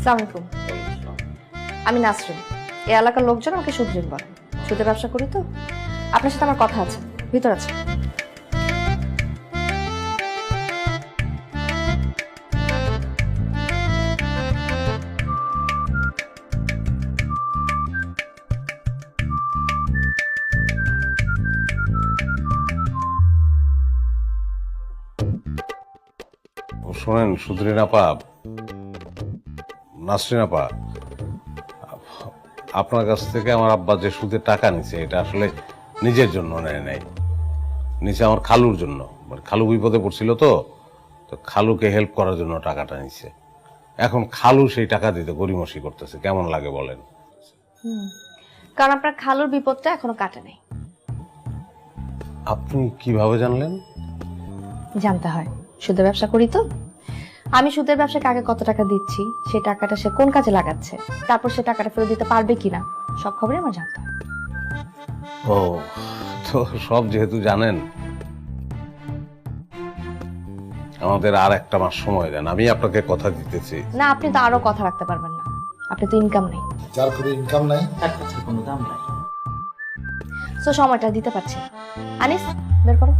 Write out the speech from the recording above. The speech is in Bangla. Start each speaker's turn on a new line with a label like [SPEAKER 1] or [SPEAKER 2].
[SPEAKER 1] আসসালামু আলাইকুম। আমি নাসরিন। এই এলাকার লোকজন আমাকে সুদরিন বলে। সুদের ব্যবসা করি তো। আপনার সাথে আমার কথা আছে, ভিতর আছে।
[SPEAKER 2] শোনেন সুধীর আপা, নাসরিন আপা, আপনার কাছ থেকে আমার আব্বা যে সুদের টাকা নিছে এটা আসলে নিজের জন্য নেয় নাই, নিচে আমার খালুর জন্য। মানে খালু বিপদে পড়ছিল তো তো খালুকে হেল্প করার জন্য টাকাটা নিছে। এখন খালু সেই টাকা দিতে গড়িমসি করতেছে, কেমন লাগে বলেন?
[SPEAKER 1] কারণ আপনার খালুর বিপদটা এখনো কাটে নাই।
[SPEAKER 2] আপনি কিভাবে জানলেন?
[SPEAKER 1] জানতে হয়, সুদের ব্যবসা করি তো। আমি সুদের ব্যবসায় কাকে কত টাকা দিচ্ছি, সেই টাকাটা সে কোন কাজে লাগাচ্ছে, তারপর সে টাকাটা ফেরত দিতে পারবে কিনা, সব খবরই আমার জানতে হয়।
[SPEAKER 2] ও, তো সব যেহেতু জানেন, আমাদের আর একটা মাস সময় দেন, আমি আপনাকে কথা দিতেছি।
[SPEAKER 1] না, আপনি তো আরো কথা রাখতে পারবেন না, আপনি তো ইনকাম নেই।
[SPEAKER 3] যার করে ইনকাম নাই
[SPEAKER 4] তার কথার কোনো দাম নাই।
[SPEAKER 1] তো সময়টা দিতে পারছি না। আনিস, বের করো।